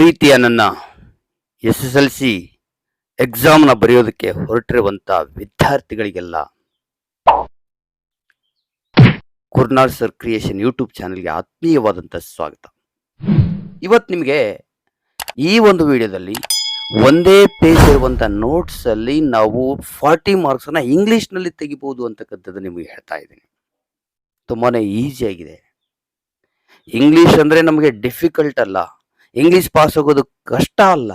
ಪ್ರೀತಿಯ ನನ್ನ SSLC ಎಕ್ಸಾಮ್ನ ಬರೆಯೋದಕ್ಕೆ ಹೊರಟಿರುವಂಥ ವಿದ್ಯಾರ್ಥಿಗಳಿಗೆಲ್ಲ ಕುರ್ನಾಳ್ ಸರ್ ಕ್ರಿಯೇಷನ್ ಯೂಟ್ಯೂಬ್ ಚಾನೆಲ್ಗೆ ಆತ್ಮೀಯವಾದಂಥ ಸ್ವಾಗತ. ಇವತ್ತು ನಿಮಗೆ ಈ ಒಂದು ವಿಡಿಯೋದಲ್ಲಿ ಒಂದೇ ಪೇಜ್ ಇರುವಂಥ ನೋಟ್ಸಲ್ಲಿ ನಾವು 40 ಮಾರ್ಕ್ಸನ್ನು ಇಂಗ್ಲೀಷ್ನಲ್ಲಿ ತೆಗಿಬೋದು ಅಂತಕ್ಕಂಥದ್ದು ನಿಮಗೆ ಹೇಳ್ತಾ ಇದ್ದೀನಿ. ತುಂಬಾ ಈಸಿಯಾಗಿದೆ. ಇಂಗ್ಲೀಷ್ ಅಂದರೆ ನಮಗೆ ಡಿಫಿಕಲ್ಟ್ ಅಲ್ಲ, ಇಂಗ್ಲೀಷ್ ಪಾಸ್ ಆಗೋದು ಕಷ್ಟ ಅಲ್ಲ,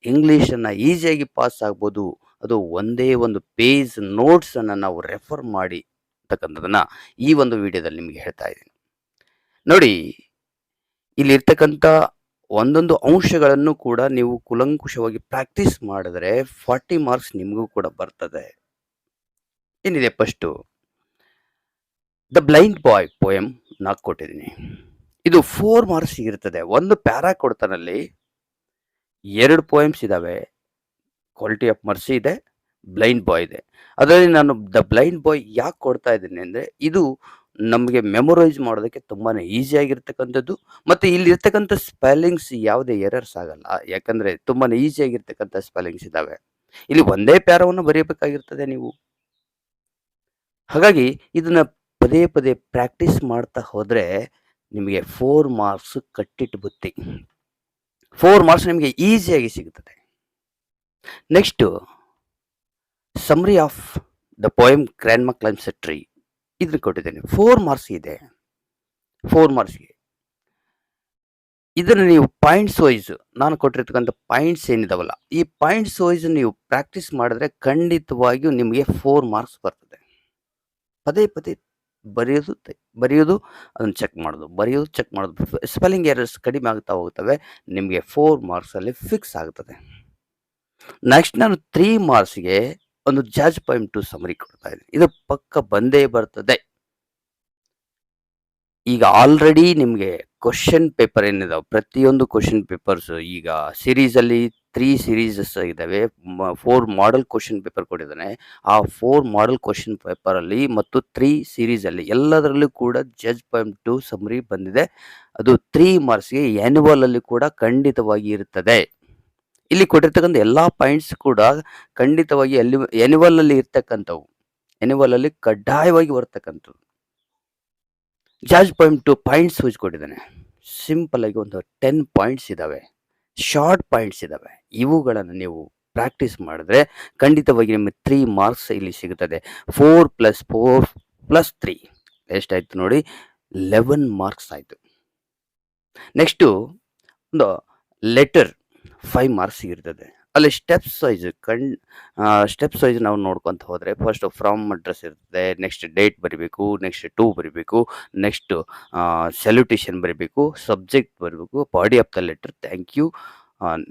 ಇಂಗ್ಲೀಷನ್ನು ಈಸಿಯಾಗಿ ಪಾಸ್ ಆಗ್ಬೋದು. ಅದು ಒಂದೇ ಒಂದು ಪೇಜ್ ನೋಟ್ಸನ್ನು ನಾವು ರೆಫರ್ ಮಾಡಿ ಅಂತಕ್ಕಂಥದ್ದನ್ನು ಈ ಒಂದು ವಿಡಿಯೋದಲ್ಲಿ ನಿಮಗೆ ಹೇಳ್ತಾ ಇದ್ದೀನಿ. ನೋಡಿ, ಇಲ್ಲಿರ್ತಕ್ಕಂಥ ಒಂದೊಂದು ಅಂಶಗಳನ್ನು ಕೂಡ ನೀವು ಕುಲಂಕುಷವಾಗಿ ಪ್ರಾಕ್ಟೀಸ್ ಮಾಡಿದ್ರೆ 40 ಮಾರ್ಕ್ಸ್ ನಿಮಗೂ ಕೂಡ ಬರ್ತದೆ. ಏನಿದೆ first, the blind boy poem 4 ಕೊಟ್ಟಿದ್ದೀನಿ. ಇದು 4 ಮಾರ್ಕ್ಸ್ ಇರ್ತದೆ. ಒಂದು ಪ್ಯಾರಾ ಕೊಡ್ತಾನಲ್ಲಿ 2 ಪೋಯಮ್ಸ್ ಇದ್ದಾವೆ. ಕ್ವಾಲಿಟಿ ಆಫ್ ಮರ್ಸಿ ಇದೆ, ಬ್ಲೈಂಡ್ ಬಾಯ್ ಇದೆ. ಅದರಲ್ಲಿ ನಾನು ದ ಬ್ಲೈಂಡ್ ಬಾಯ್ ಯಾಕೆ ಕೊಡ್ತಾ ಇದ್ದೀನಿ ಅಂದರೆ, ಇದು ನಮಗೆ ಮೆಮೊರೈಸ್ ಮಾಡೋದಕ್ಕೆ ತುಂಬಾ ಈಸಿಯಾಗಿರ್ತಕ್ಕಂಥದ್ದು. ಮತ್ತು ಇಲ್ಲಿರ್ತಕ್ಕಂಥ ಸ್ಪೆಲ್ಲಿಂಗ್ಸ್ ಯಾವುದೇ ಎರರ್ಸ್ ಆಗಲ್ಲ, ಯಾಕಂದರೆ ತುಂಬಾ ಈಸಿಯಾಗಿರ್ತಕ್ಕಂಥ ಸ್ಪೆಲ್ಲಿಂಗ್ಸ್ ಇದ್ದಾವೆ. ಇಲ್ಲಿ ಒಂದೇ ಪ್ಯಾರವನ್ನು ಬರೆಯಬೇಕಾಗಿರ್ತದೆ ನೀವು. ಹಾಗಾಗಿ ಇದನ್ನು ಪದೇ ಪದೇ ಪ್ರಾಕ್ಟೀಸ್ ಮಾಡ್ತಾ ಹೋದರೆ ನಿಮಗೆ 4 ಮಾರ್ಕ್ಸ್ ಕಟ್ಟಿಟ್ಟು ಬುತ್ತಿ. 4 ಮಾರ್ಕ್ಸ್ ನಿಮಗೆ ಈಸಿಯಾಗಿ ಸಿಗುತ್ತದೆ. Next, ಸಮ್ರಿ of the poem grand ಮಾ ಕ್ಲೈಮ್ಸ್ ಎ ಟ್ರೀ, ಇದನ್ನು ಕೊಟ್ಟಿದ್ದೇನೆ. 4 ಮಾರ್ಕ್ಸ್ ಇದೆ. 4 ಮಾರ್ಕ್ಸ್ಗೆ ಇದನ್ನು ನೀವು ಪಾಯಿಂಟ್ಸ್ ವೈಸ್, ನಾನು ಕೊಟ್ಟಿರ್ತಕ್ಕಂಥ ಪಾಯಿಂಟ್ಸ್ ಏನಿದಾವಲ್ಲ, ಈ ಪಾಯಿಂಟ್ಸ್ ವೈಸ್ ನೀವು ಪ್ರಾಕ್ಟೀಸ್ ಮಾಡಿದ್ರೆ ಖಂಡಿತವಾಗಿಯೂ ನಿಮಗೆ 4 ಮಾರ್ಕ್ಸ್ ಬರ್ತದೆ. ಪದೇ ಪದೇ ಬರೆಯೋದು ಅದನ್ನು ಚೆಕ್ ಮಾಡೋದು, ಬರೆಯೋದು ಚೆಕ್ ಮಾಡೋದು, ಸ್ಪೆಲ್ಲಿಂಗ್ ಎರರ್ಸ್ ಕಡಿಮೆ ಆಗ್ತಾ ಹೋಗ್ತವೆ. ನಿಮಗೆ 4 ಮಾರ್ಕ್ಸಲ್ಲಿ ಫಿಕ್ಸ್ ಆಗ್ತದೆ. ನೆಕ್ಸ್ಟ್, ನಾನು 3 ಮಾರ್ಕ್ಸ್ಗೆ ಒಂದು ಜಾಜ್ ಪೋಯಮ್ 2 ಸಮರಿ ಕೊಡ್ತಾ ಇದ್ದೀನಿ. ಇದು ಪಕ್ಕ ಬಂದೇ ಬರ್ತದೆ. ಈಗ ಆಲ್ರೆಡಿ ನಿಮಗೆ ಕ್ವಶನ್ ಪೇಪರ್ ಏನಿದಾವೆ, ಪ್ರತಿಯೊಂದು ಕ್ವಶನ್ ಪೇಪರ್ಸ್ ಈಗ ಸೀರೀಸಲ್ಲಿ 3 ಸೀರೀಸಸ್ ಇದ್ದಾವೆ. 4 ಮಾಡೆಲ್ ಕ್ವಶನ್ ಪೇಪರ್ ಕೊಟ್ಟಿದ್ದಾನೆ. ಆ 4 ಮಾಡೆಲ್ ಕ್ವಶನ್ ಪೇಪರಲ್ಲಿ ಮತ್ತು 3 ಸೀರೀಸಲ್ಲಿ ಎಲ್ಲದರಲ್ಲೂ ಕೂಡ ಜಜ್ ಪೋಯಮ್ 2 ಸಮರಿ ಬಂದಿದೆ. ಅದು 3 ಮಾರ್ಕ್ಸ್ಗೆ ಆ್ಯನ್ಯುವಲ್ ಅಲ್ಲಿ ಕೂಡ ಖಂಡಿತವಾಗಿ ಇರ್ತದೆ. ಇಲ್ಲಿ ಕೊಟ್ಟಿರ್ತಕ್ಕಂಥ ಎಲ್ಲ ಪಾಯಿಂಟ್ಸ್ ಕೂಡ ಖಂಡಿತವಾಗಿ ಆ್ಯನ್ಯುವಲ್ ಅಲ್ಲಿ ಇರ್ತಕ್ಕಂಥವು, ಆ್ಯನ್ಯುವಲ್ ಅಲ್ಲಿ ಕಡ್ಡಾಯವಾಗಿ ಬರ್ತಕ್ಕಂಥದ್ದು. ಜಾಜ್ ಪೋಯಮ್ 2 ಪಾಯಿಂಟ್ಸ್ ವೈಸ್ ಕೊಟ್ಟಿದ್ದಾನೆ. ಸಿಂಪಲ್ ಆಗಿ ಒಂದು 10 ಪಾಯಿಂಟ್ಸ್ ಇದ್ದಾವೆ, ಶಾರ್ಟ್ ಪಾಯಿಂಟ್ಸ್ ಇದ್ದಾವೆ. ಇವುಗಳನ್ನು ನೀವು ಪ್ರಾಕ್ಟೀಸ್ ಮಾಡಿದ್ರೆ ಖಂಡಿತವಾಗಿ ನಿಮಗೆ 3 ಮಾರ್ಕ್ಸ್ ಇಲ್ಲಿ ಸಿಗುತ್ತದೆ. 4 + 4 + 3 ಎಷ್ಟಾಯ್ತು ನೋಡಿ, 11 ಮಾರ್ಕ್ಸ್ ಆಯಿತು. ನೆಕ್ಸ್ಟು, ಒಂದು ಲೆಟರ್ 5 ಮಾರ್ಕ್ಸ್ ಇರ್ತದೆ. ಅಲ್ಲಿ ಸ್ಟೆಪ್ಸ್ ವೈಸ್ ನಾವು ನೋಡ್ಕೊತ ಹೋದರೆ, ಫಸ್ಟ್ ಫ್ರಮ್ ಅಡ್ರೆಸ್ ಇರ್ತದೆ, ನೆಕ್ಸ್ಟ್ ಡೇಟ್ ಬರಿಬೇಕು, ನೆಕ್ಸ್ಟ್ ಟು ಬರಿಬೇಕು, ನೆಕ್ಸ್ಟ್ ಸಲ್ಯೂಟೇಷನ್ ಬರಿಬೇಕು, ಸಬ್ಜೆಕ್ಟ್ ಬರಬೇಕು, body of the letter, thank you,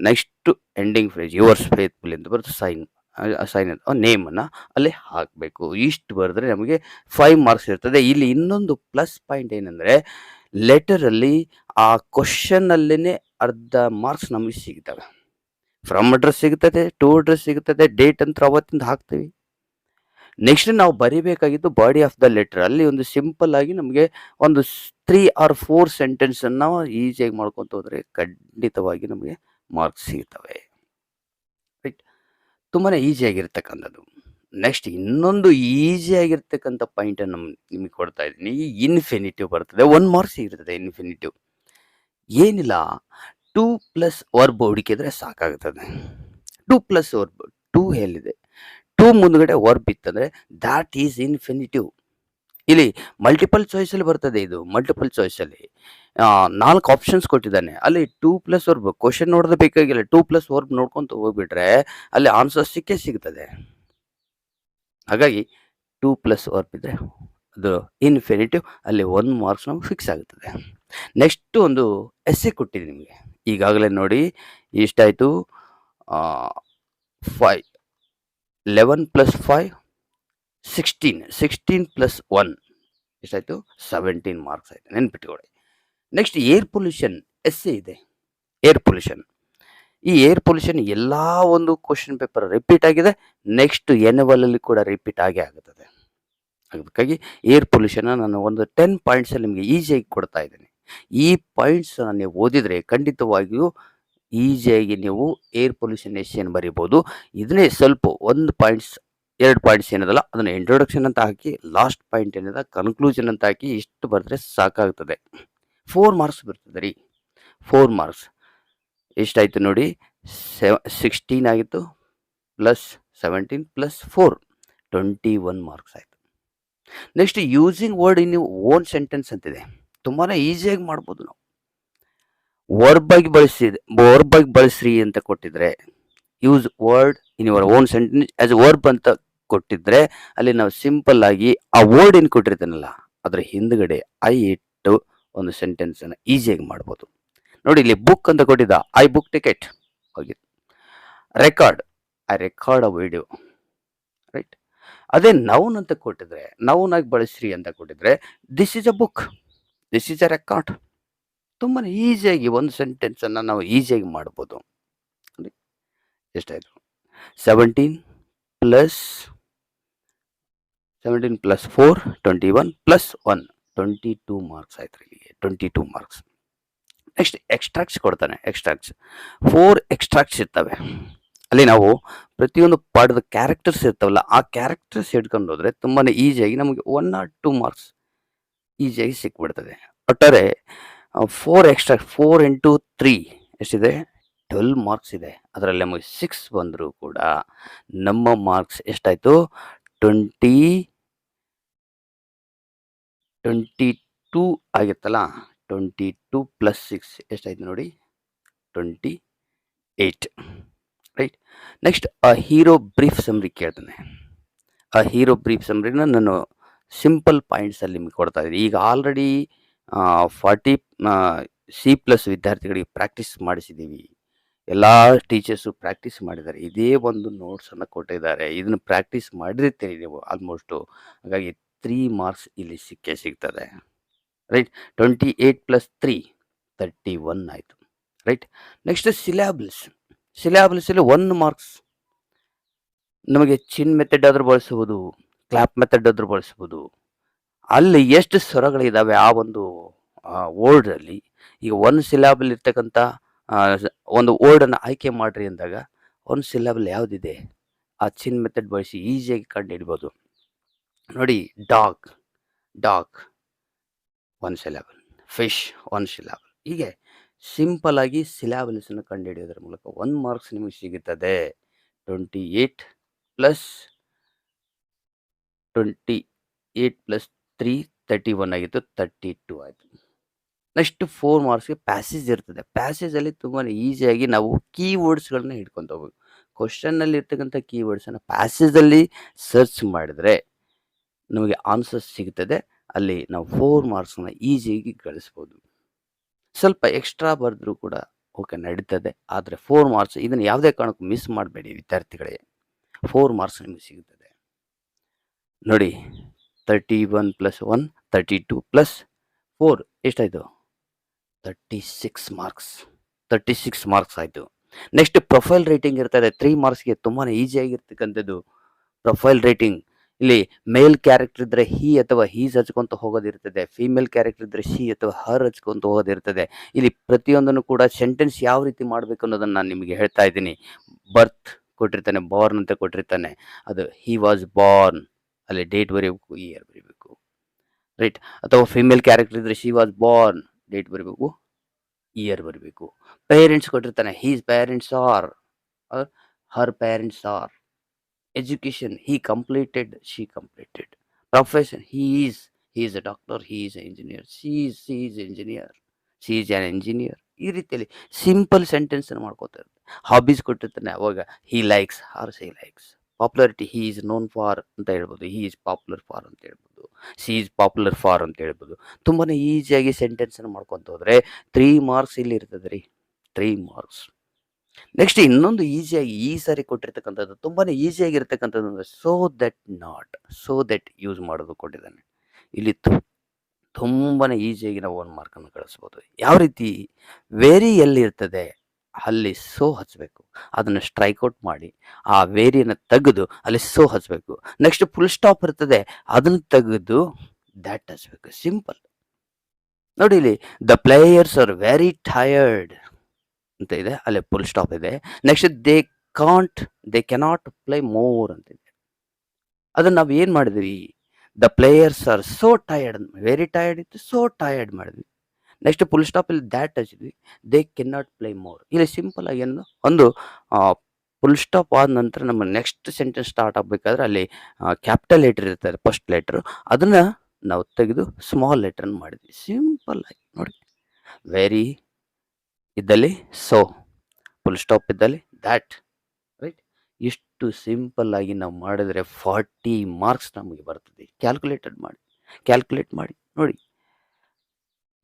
next ending phrase yours faithful ಅಂತ ಬರುತ್ತೆ, ಸೈನ್ ನೇಮನ್ನು ಅಲ್ಲಿ ಹಾಕಬೇಕು. ಇಷ್ಟು ಬರೆದ್ರೆ ನಮಗೆ 5 ಮಾರ್ಕ್ಸ್ ಇರ್ತದೆ. ಇಲ್ಲಿ ಇನ್ನೊಂದು ಪ್ಲಸ್ ಪಾಯಿಂಟ್ ಏನಂದರೆ, ಲೆಟರಲ್ಲಿ ಆ ಕ್ವಶನ್ನಲ್ಲೇ ಅರ್ಧ ಮಾರ್ಕ್ಸ್ ನಮಗೆ ಸಿಗ್ತವೆ. ಫ್ರಮ್ ಅಡ್ರೆಸ್ ಸಿಗ್ತದೆ, ಟು ಅಡ್ರೆಸ್ ಸಿಗ್ತದೆ, ಡೇಟ್ ಅಂತ ಅವತ್ತಿಂದ ಹಾಕ್ತೀವಿ. ನೆಕ್ಸ್ಟ್ ನಾವು ಬರೀಬೇಕಾಗಿದ್ದು ಬಾಡಿ ಆಫ್ ದ ಲೆಟರ್. ಅಲ್ಲಿ ಒಂದು ಸಿಂಪಲ್ ಆಗಿ ನಮಗೆ ಒಂದು 3 or 4 ಸೆಂಟೆನ್ಸನ್ನು ಈಸಿಯಾಗಿ ಮಾಡ್ಕೊತ ಹೋದರೆ ಖಂಡಿತವಾಗಿ ನಮಗೆ ಮಾರ್ಕ್ಸ್ ಸಿಗ್ತವೆ. ರೈಟ್, ತುಂಬಾ ಈಸಿಯಾಗಿರ್ತಕ್ಕಂಥದ್ದು. ನೆಕ್ಸ್ಟ್ ಇನ್ನೊಂದು ಈಸಿಯಾಗಿರ್ತಕ್ಕಂಥ ಪಾಯಿಂಟನ್ನು ನಿಮಗೆ ಕೊಡ್ತಾ ಇದ್ದೀನಿ. ಇನ್ಫಿನಿಟಿವ್ ಬರ್ತದೆ, 1 ಮಾರ್ಕ್ಸ್ ಇರ್ತದೆ. ಇನ್ಫಿನಿಟಿವ್ ಏನಿಲ್ಲ, 2 + ವರ್ಬ್ ಹುಡುಕಿದ್ರೆ ಸಾಕಾಗ್ತದೆ. 2 + ವರ್ಬ್, 2 ಎಲ್ಲಿದೆ, 2 ಮುಂದ್ಗಡೆ ವರ್ಬ್ ಇತ್ತಂದರೆ ದ್ಯಾಟ್ ಈಸ್ ಇನ್ಫಿನಿಟಿವ್. ಇಲ್ಲಿ ಮಲ್ಟಿಪಲ್ ಚಾಯ್ಸಲ್ಲಿ ಬರ್ತದೆ. ಇದು ಮಲ್ಟಿಪಲ್ ಚಾಯ್ಸಲ್ಲಿ 4 ಆಪ್ಷನ್ಸ್ ಕೊಟ್ಟಿದ್ದಾನೆ. ಅಲ್ಲಿ 2 + ವರ್ಬ್, ಕ್ವಶನ್ ನೋಡೋದು ಬೇಕಾಗಿಲ್ಲ, 2 + ವರ್ಬ್ ನೋಡ್ಕೊತ ಹೋಗ್ಬಿಟ್ರೆ ಅಲ್ಲಿ ಆನ್ಸರ್ ಸಿಗ್ತದೆ. ಹಾಗಾಗಿ 2 + ವರ್ಬ್ ಇದ್ದರೆ ಅದು ಇನ್ಫಿನಿಟಿವ್, ಅಲ್ಲಿ 1 ಮಾರ್ಕ್ಸ್ ನಮ್ಗೆ ಫಿಕ್ಸ್ ಆಗುತ್ತದೆ. ನೆಕ್ಸ್ಟ್ ಒಂದು ಎಸ್ಸೆ ಕೊಟ್ಟಿದ್ದೀನಿ ನಿಮಗೆ. ಈಗಾಗಲೇ ನೋಡಿ ಎಷ್ಟಾಯಿತು, 11 + 5 16, 16 + 1 ಎಷ್ಟಾಯಿತು, 17 ಮಾರ್ಕ್ಸ್ ಆಯಿತು. ನೆನ್ಪಿಟ್ಕೊಳ್ಳಿ. ನೆಕ್ಸ್ಟ್ ಏರ್ ಪೊಲ್ಯೂಷನ್ ಎಸ್ಸೆ ಇದೆ. ಏರ್ ಪೊಲ್ಯೂಷನ್, ಈ ಏರ್ ಪೊಲ್ಯೂಷನ್ ಎಲ್ಲ ಒಂದು ಕ್ವಶನ್ ಪೇಪರ್ ರಿಪೀಟ್ ಆಗಿದೆ. ನೆಕ್ಸ್ಟ್ ಆ್ಯನ್ಯುವಲ್ ಅಲ್ಲಿ ಕೂಡ ರಿಪೀಟ್ ಆಗೇ ಆಗುತ್ತದೆ. ಅದಕ್ಕಾಗಿ ಏರ್ ಪೊಲ್ಯೂಷನ್ ನಾನು ಒಂದು 10 ಪಾಯಿಂಟ್ಸಲ್ಲಿ ನಿಮಗೆ ಈಸಿಯಾಗಿ ಕೊಡ್ತಾ ಇದ್ದೀನಿ. ಈ ಪಾಯಿಂಟ್ಸ್ ನೀವು ಓದಿದರೆ ಖಂಡಿತವಾಗಿಯೂ ಈಸಿಯಾಗಿ ನೀವು ಏರ್ ಪೊಲ್ಯೂಷನ್ ಎಷ್ಟು ಬರಿಬೋದು. ಇದನ್ನೇ ಸ್ವಲ್ಪ 1 ಪಾಯಿಂಟ್ಸ್ 2 ಪಾಯಿಂಟ್ಸ್ ಏನದಲ್ಲ ಅದನ್ನ ಇಂಟ್ರೊಡಕ್ಷನ್ ಅಂತ ಹಾಕಿ ಲಾಸ್ಟ್ ಪಾಯಿಂಟ್ ಏನಿದೆ ಕನ್ಕ್ಲೂಷನ್ ಅಂತ ಹಾಕಿ ಇಷ್ಟು ಬರೆದ್ರೆ ಸಾಕಾಗ್ತದೆ. 4 ಮಾರ್ಕ್ಸ್ ಬರ್ತದೆ ರೀ. 4 ಮಾರ್ಕ್ಸ್ ಎಷ್ಟಾಯ್ತು ನೋಡಿ, 16 ಆಗಿತ್ತು ಪ್ಲಸ್ 17 ಪ್ಲಸ್ 4 21 ಮಾರ್ಕ್ಸ್ ಆಯಿತು. Next using word in own sentence ಅಂತಿದೆ. ತುಂಬಾ ಈಸಿಯಾಗಿ ಮಾಡ್ಬೋದು ನಾವು. ವರ್ಬಾಗಿ ಬಳಸ್ರಿ ಅಂತ ಕೊಟ್ಟಿದ್ರೆ, use word in your own sentence as verb ಅಂತ ಕೊಟ್ಟಿದ್ರೆ ಅಲ್ಲಿ ನಾವು ಸಿಂಪಲ್ ಆಗಿ ಆ ವರ್ಡ್ ಏನು ಕೊಟ್ಟಿರ್ತಾನಲ್ಲ ಅದ್ರ ಹಿಂದ್ಗಡೆ ಐ ಇಟ್ಟು ಒಂದು ಸೆಂಟೆನ್ಸ್ ಅನ್ನ ಈಸಿಯಾಗಿ ಮಾಡ್ಬೋದು. ನೋಡಿ ಇಲ್ಲಿ ಬುಕ್ ಅಂತ ಕೊಟ್ಟಿದ್ದ, ಐ ಬುಕ್ ಟಿಕೆಟ್ ಹೋಗಿ. Record, I record a video, right. ಅದೇ ನೌನ್ ಅಂತ ಕೊಟ್ಟಿದ್ರೆ, ನೌನ್ ಆಗಿ ಬಳಸ್ರಿ ಅಂತ ಕೊಟ್ಟಿದ್ರೆ, this is a book, this is a record. ತುಂಬಾ ಈಸಿಯಾಗಿ ಒಂದು ಸೆಂಟೆನ್ಸ್ ಅನ್ನ ನಾವು ಈಸಿಯಾಗಿ ಮಾಡ್ಬೋದು. ಎಷ್ಟಾಯ್ತು? 17 ಪ್ಲಸ್ 4 21 ಪ್ಲಸ್ 1 22 ಮಾರ್ಕ್ಸ್ ಆಯ್ತು. ಇಲ್ಲಿಗೆ 22 ಮಾರ್ಕ್ಸ್. ನೆಕ್ಸ್ಟ್ ಎಕ್ಸ್ಟ್ರಾಕ್ಟ್ಸ್ ಕೊಡ್ತಾನೆ. ಎಕ್ಸ್ಟ್ರಾಕ್ಟ್ಸ್ 4 ಎಕ್ಸ್ಟ್ರಾಕ್ಟ್ಸ್ ಇರ್ತವೆ. ಅಲ್ಲಿ ನಾವು ಪ್ರತಿಯೊಂದು ಪಾಠದ ಕ್ಯಾರೆಕ್ಟರ್ಸ್ ಇರ್ತಾವಲ್ಲ ಆ ಕ್ಯಾರೆಕ್ಟರ್ಸ್ ಹಿಡ್ಕೊಂಡು ಹೋದ್ರೆ ತುಂಬಾ ಈಸಿಯಾಗಿ ನಮಗೆ 1 or 2 ಮಾರ್ಕ್ಸ್ ಈಸಿಯಾಗಿ ಸಿಕ್ಬಿಡ್ತದೆ. ಒಟ್ಟಾರೆ 4 ಎಕ್ಸ್ಟ್ರಾಕ್ಟ್ 4 into 3 ಎಷ್ಟಿದೆ? 12 ಮಾರ್ಕ್ಸ್ ಇದೆ. ಅದರಲ್ಲಿ ನಮಗೆ 6 ಬಂದರೂ ಕೂಡ ನಮ್ಮ ಮಾರ್ಕ್ಸ್ ಎಷ್ಟಾಯ್ತು? 22 ಆಗಿತ್ತಲ್ಲ. 22 ಪ್ಲಸ್ 6 ಎಷ್ಟಾಯ್ತು ನೋಡಿ? 28, ರೈಟ್. ನೆಕ್ಸ್ಟ್ ಆ ಹೀರೋ ಬ್ರೀಫ್ ಸಮ್ರಿ ಕೇಳ್ತಾನೆ. ಆ ಹೀರೋ ಬ್ರೀಫ್ ಸಮ್ರಿನ ನಾನು ಸಿಂಪಲ್ ಪಾಯಿಂಟ್ಸ್ ಅಲ್ಲಿ ನಿಮಗೆ ಕೊಡ್ತಾ ಇದ್ದೀನಿ. ಈಗ ಆಲ್ರೆಡಿ 40 C+ ವಿದ್ಯಾರ್ಥಿಗಳಿಗೆ ಪ್ರಾಕ್ಟೀಸ್ ಮಾಡಿಸಿದ್ದೀವಿ. ಎಲ್ಲ ಟೀಚರ್ಸು ಪ್ರಾಕ್ಟೀಸ್ ಮಾಡಿದ್ದಾರೆ. ಇದೇ ಒಂದು ನೋಟ್ಸನ್ನು ಕೊಟ್ಟಿದ್ದಾರೆ. ಇದನ್ನು ಪ್ರಾಕ್ಟೀಸ್ ಮಾಡಿರ್ತೀರಿ ನೀವು ಆಲ್ಮೋಸ್ಟು. ಹಾಗಾಗಿ 3 ಮಾರ್ಕ್ಸ್ ಇಲ್ಲಿ ಸಿಕ್ಕೇ ಸಿಗ್ತದೆ, ರೈಟ್. 28 + 3 31 ಆಯಿತು, ರೈಟ್. Next ಸಿಲಾಬಲ್ಸಲ್ಲಿ 1 marks. ನಮಗೆ ಚಿನ್ ಮೆಥಡ್ ಆದರೂ ಬಳಸ್ಬೋದು, ಕ್ಲಾಪ್ ಮೆಥಡ್ ಆದರೂ ಬಳಸ್ಬೋದು. ಅಲ್ಲಿ ಎಷ್ಟು ಸ್ವರಗಳಿದ್ದಾವೆ ಆ ಒಂದು ವರ್ಡಲ್ಲಿ. ಈಗ 1 ಸಿಲಾಬಲ್ ಇರ್ತಕ್ಕಂಥ ಒಂದು ವರ್ಡನ್ನು ಆಯ್ಕೆ ಮಾಡ್ರಿ ಅಂದಾಗ 1 ಸಿಲಾಬಲ್ ಯಾವುದಿದೆ ಆ ಚಿನ್ ಮೆಥಡ್ ಬಳಸಿ ಈಸಿಯಾಗಿ ಕಂಡುಹಿಡ್ಬೋದು. ನೋಡಿ, ಡಾಗ್ 1 ಸಿಲಾಬಲ್, ಫಿಶ್ 1 ಸಿಲಾಬಲ್. ಹೀಗೆ ಸಿಂಪಲ್ ಆಗಿ ಸಿಲಾಬಲ್ಸನ್ನು ಕಂಡುಹಿಡಿಯೋದ್ರ ಮೂಲಕ 1 ಮಾರ್ಕ್ಸ್ ನಿಮಗೆ ಸಿಗುತ್ತದೆ. 28 + 3 31 ಆಗಿತ್ತು, 32 ಆಯಿತು. ನೆಕ್ಸ್ಟ್ 4 ಮಾರ್ಕ್ಸ್ಗೆ ಪ್ಯಾಸೇಜ್ ಇರ್ತದೆ. ಪ್ಯಾಸೇಜಲ್ಲಿ ತುಂಬಾ ಈಸಿಯಾಗಿ ನಾವು ಕೀವರ್ಡ್ಸ್ಗಳನ್ನ ಹಿಡ್ಕೊಂತ ಹೋಗ್ಬೇಕು. ಕ್ವಶನ್ನಲ್ಲಿ ಇರ್ತಕ್ಕಂಥ ಕೀವರ್ಡ್ಸನ್ನು ಪ್ಯಾಸೇಜಲ್ಲಿ ಸರ್ಚ್ ಮಾಡಿದ್ರೆ ನಮಗೆ ಆನ್ಸರ್ ಸಿಗ್ತದೆ. ಅಲ್ಲಿ ನಾವು 4 ಮಾರ್ಕ್ಸ್ನ ಈಸಿಯಾಗಿ ಗಳಿಸ್ಬೋದು. ಸ್ವಲ್ಪ ಎಕ್ಸ್ಟ್ರಾ ಬರೆದ್ರೂ ಕೂಡ ಓಕೆ ನಡೀತದೆ. ಆದರೆ 4 ಮಾರ್ಕ್ಸ್ ಇದನ್ನು ಯಾವುದೇ ಕಾರಣಕ್ಕೂ ಮಿಸ್ ಮಾಡಬೇಡಿ ವಿದ್ಯಾರ್ಥಿಗಳೇ. 4 ಮಾರ್ಕ್ಸ್ ನಿಮಗೆ ಸಿಗುತ್ತದೆ. ನೋಡಿ, 31 + 1 32 + 4 ಎಷ್ಟಾಯಿತು? 36 ಮಾರ್ಕ್ಸ್. 36 ಮಾರ್ಕ್ಸ್ ಆಯಿತು. ನೆಕ್ಸ್ಟ್ ಪ್ರೊಫೈಲ್ ರೇಟಿಂಗ್ ಇರ್ತದೆ 3 ಮಾರ್ಕ್ಸ್ಗೆ. ತುಂಬಾ ಈಸಿಯಾಗಿರ್ತಕ್ಕಂಥದ್ದು ಪ್ರೊಫೈಲ್ ರೇಟಿಂಗ್. ಇಲ್ಲಿ ಮೇಲ್ ಕ್ಯಾರೆಕ್ಟರ್ ಇದ್ದರೆ ಹಿ ಅಥವಾ ಹೀಸ್ ಹಚ್ಕೊಂತ ಹೋಗೋದಿರ್ತದೆ. ಫೀಮೇಲ್ ಕ್ಯಾರೆಕ್ಟರ್ ಇದ್ದರೆ ಶಿ ಅಥವಾ ಹರ್ ಹಚ್ಕೊಂತ ಹೋಗೋದಿರ್ತದೆ. ಇಲ್ಲಿ ಪ್ರತಿಯೊಂದನ್ನು ಕೂಡ ಸೆಂಟೆನ್ಸ್ ಯಾವ ರೀತಿ ಮಾಡಬೇಕು ಅನ್ನೋದನ್ನು ನಾನು ನಿಮಗೆ ಹೇಳ್ತಾ ಇದ್ದೀನಿ. ಬರ್ತ್ ಕೊಟ್ಟಿರ್ತಾನೆ, ಬಾರ್ನ್ ಅಂತ ಕೊಟ್ಟಿರ್ತಾನೆ. ಅದು ಹಿ ವಾಸ್ ಬಾರ್ನ್, ಅಲ್ಲಿ ಡೇಟ್ ಬರೀಬೇಕು, ಇಯರ್ ಬರೀಬೇಕು, ರೈಟ್. ಅಥವಾ ಫಿಮೇಲ್ ಕ್ಯಾರೆಕ್ಟರ್ ಇದ್ದರೆ ಶಿ ವಾಸ್ ಬಾರ್ನ್, ಡೇಟ್ ಬರೀಬೇಕು, ಇಯರ್ ಬರಬೇಕು. ಪೇರೆಂಟ್ಸ್ ಕೊಟ್ಟಿರ್ತಾನೆ, he's parents are, her parents are. Education, he completed, she completed. Profession, he is a doctor, he is an engineer, she is engineer, she is an engineer. ಈ ರೀತಿಯಲ್ಲಿ simple sentence ಮಾಡ್ಕೋತಾರೆ. Hobbies ಕೊಟ್ಟಿರ್ತಾನೆ, ಅವಾಗ he likes or she likes. Popularity, he is known for ಅಂತ ಹೇಳ್ಬೋದು, he is popular for ಅಂತ ಹೇಳ್ಬೋದು, she is popular for ಅಂತ ಹೇಳ್ಬೋದು. ತುಂಬಾ ಈಸಿಯಾಗಿ ಸೆಂಟೆನ್ಸ್ ಮಾಡ್ಕೊತ ಹೋದ್ರೆ 3 ಮಾರ್ಕ್ಸ್ ಇಲ್ಲಿ ಇರ್ತದೆ ರೀ. 3 ಮಾರ್ಕ್ಸ್. ನೆಕ್ಸ್ಟ್ ಇನ್ನೊಂದು ಈಸಿಯಾಗಿ ಈ ಸಾರಿ ಕೊಟ್ಟಿರ್ತಕ್ಕಂಥದ್ದು ತುಂಬಾ ಈಸಿಯಾಗಿರ್ತಕ್ಕಂಥದ್ದು ಅಂದರೆ ಸೋ ದಟ್ ಯೂಸ್ ಮಾಡೋದು ಕೊಟ್ಟಿದ್ದಾನೆ. ಇಲ್ಲಿ ತುಂಬಾ ಈಸಿಯಾಗಿ ನಾವು 1 ಮಾರ್ಕನ್ನು ಗಳಿಸ್ಬೋದು. ಯಾವ ರೀತಿ? ವೇರಿ ಎಲ್ಲಿರ್ತದೆ ಅಲ್ಲಿ ಸೋ ಹಚ್ಚಬೇಕು. ಅದನ್ನು ಸ್ಟ್ರೈಕ್ಔಟ್ ಮಾಡಿ ಆ ವೇರಿಯನ್ನು ತೆಗೆದು ಅಲ್ಲಿ ಸೋ ಹಚ್ಚಬೇಕು. ನೆಕ್ಸ್ಟ್ ಫುಲ್ ಸ್ಟಾಪ್ ಇರ್ತದೆ, ಅದನ್ನು ತೆಗೆದು ದ್ಯಾಟ್ ಹಚ್ಚಬೇಕು. ಸಿಂಪಲ್. ನೋಡಿ ಇಲ್ಲಿ, the players are very tired. ಅಂತ ಇದೆ. ಅಲ್ಲಿ ಫುಲ್ ಸ್ಟಾಪ್ ಇದೆ. Next they cannot play more ಅಂತ ಇದೆ. ಅದನ್ನ ನಾವು ಏನ್ ಮಾಡಿದ್ವಿ? The players are so tired, very tired ಇತ್ತು, ಸೋ ಟಯರ್ಡ್ ಮಾಡಿದ್ವಿ. ನೆಕ್ಸ್ಟ್ ಫುಲ್ ಸ್ಟಾಪ್ ಇಲ್ಲಿ ದ್ಯಾಟ್ ಹಚ್ಚಿದ್ವಿ. They can not play more. ಇಲ್ಲಿ ಸಿಂಪಲ್ ಆಗಿ ಒಂದು ಫುಲ್ ಸ್ಟಾಪ್ ಆದ ನಂತರ ನಮ್ಮ ನೆಕ್ಸ್ಟ್ ಸೆಂಟೆನ್ಸ್ ಸ್ಟಾರ್ಟ್ ಆಗ್ಬೇಕಾದ್ರೆ ಅಲ್ಲಿ ಕ್ಯಾಪಿಟಲ್ ಲೆಟರ್ ಇರ್ತಾರೆ, ಫಸ್ಟ್ ಲೆಟರ್. ಅದನ್ನ ನಾವು ತೆಗೆದು ಸ್ಮಾಲ್ ಲೆಟರ್ ಮಾಡಿದ್ವಿ. ಸಿಂಪಲ್ ಆಗಿ ನೋಡಿ. ವೆರಿ ಇದ್ದಲ್ಲಿ ಸೋ, ಫುಲ್ ಸ್ಟಾಪ್ ಇದ್ದಲ್ಲಿ ದ್ಯಾಟ್, ರೈಟ್. ಇಷ್ಟು ಸಿಂಪಲ್ ಆಗಿ ನಾವು ಮಾಡಿದ್ರೆ 40 ಮಾರ್ಕ್ಸ್ ನಮಗೆ ಬರ್ತದೆ. ಕ್ಯಾಲ್ಕುಲೇಟ್ ಮಾಡಿ ನೋಡಿ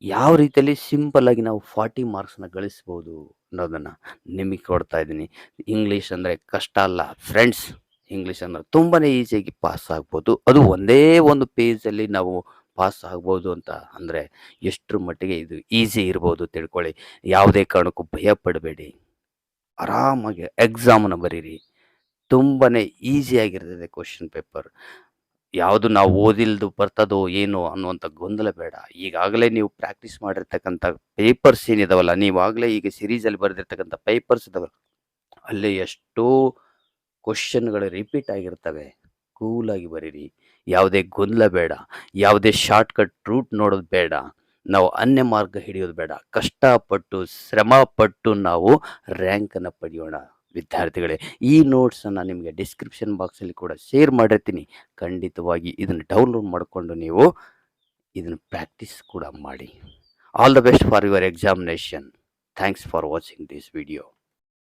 ಯಾವ ರೀತಿಯಲ್ಲಿ ಸಿಂಪಲ್ ಆಗಿ ನಾವು 40 ಮಾರ್ಕ್ಸ್ನ ಗಳಿಸ್ಬೋದು ಅನ್ನೋದನ್ನ ನಿಮಗೆ ಕೊಡ್ತಾ ಇದ್ದೀನಿ. ಇಂಗ್ಲೀಷ್ ಅಂದರೆ ಕಷ್ಟ ಅಲ್ಲ ಫ್ರೆಂಡ್ಸ್. ಇಂಗ್ಲೀಷ್ ಅಂದ್ರೆ ತುಂಬಾನೇ ಈಸಿಯಾಗಿ ಪಾಸ್ ಆಗ್ಬೋದು. ಅದು ಒಂದೇ ಒಂದು ಪೇಜಲ್ಲಿ ನಾವು ಪಾಸ್ ಆಗ್ಬೋದು ಅಂತ ಅಂದರೆ ಎಷ್ಟರ ಮಟ್ಟಿಗೆ ಇದು ಈಸಿ ಇರ್ಬೋದು ತಿಳ್ಕೊಳ್ಳಿ. ಯಾವುದೇ ಕಾರಣಕ್ಕೂ ಭಯ ಪಡಬೇಡಿ. ಆರಾಮಾಗಿ ಎಕ್ಸಾಮನ್ನು ಬರೀರಿ. ತುಂಬಾನೇ ಈಸಿಯಾಗಿರ್ತದೆ ಕ್ವಶನ್ ಪೇಪರ್. ಯಾವುದು ನಾವು ಓದಿಲ್ದು ಬರ್ತದೋ ಏನೋ ಅನ್ನುವಂಥ ಗೊಂದಲ ಬೇಡ. ಈಗಾಗಲೇ ನೀವು ಪ್ರಾಕ್ಟೀಸ್ ಮಾಡಿರ್ತಕ್ಕಂಥ ಪೇಪರ್ಸ್ ಏನಿದಾವಲ್ಲ, ನೀವಾಗಲೇ ಈಗ ಸಿರೀಸಲ್ಲಿ ಬರೆದಿರ್ತಕ್ಕಂಥ ಪೇಪರ್ಸ್ ಇದಾವಲ್ಲ, ಅಲ್ಲಿ ಎಷ್ಟೋ ಕ್ವಶನ್ಗಳು ರಿಪೀಟ್ ಆಗಿರ್ತವೆ. ಕೂಲಾಗಿ ಬರೀರಿ. ಯಾವುದೇ ಗೊಂದಲ ಬೇಡ. ಯಾವುದೇ ಶಾರ್ಟ್ಕಟ್ ರೂಟ್ ನೋಡೋದು ಬೇಡ. ನಾವು ಅನ್ಯ ಮಾರ್ಗ ಹಿಡಿಯೋದು ಬೇಡ. ಕಷ್ಟಪಟ್ಟು ಶ್ರಮಪಟ್ಟು ನಾವು ರ್ಯಾಂಕನ್ನು ಪಡೆಯೋಣ ವಿದ್ಯಾರ್ಥಿಗಳೇ. ಈ ನೋಟ್ಸನ್ನು ನಿಮಗೆ ಡಿಸ್ಕ್ರಿಪ್ಷನ್ ಬಾಕ್ಸಲ್ಲಿ ಕೂಡ ಶೇರ್ ಮಾಡಿರ್ತೀನಿ. ಖಂಡಿತವಾಗಿ ಇದನ್ನು ಡೌನ್ಲೋಡ್ ಮಾಡಿಕೊಂಡು ನೀವು ಇದನ್ನು ಪ್ರಾಕ್ಟೀಸ್ ಕೂಡ ಮಾಡಿ. All the best for your examination. Thanks for watching this video.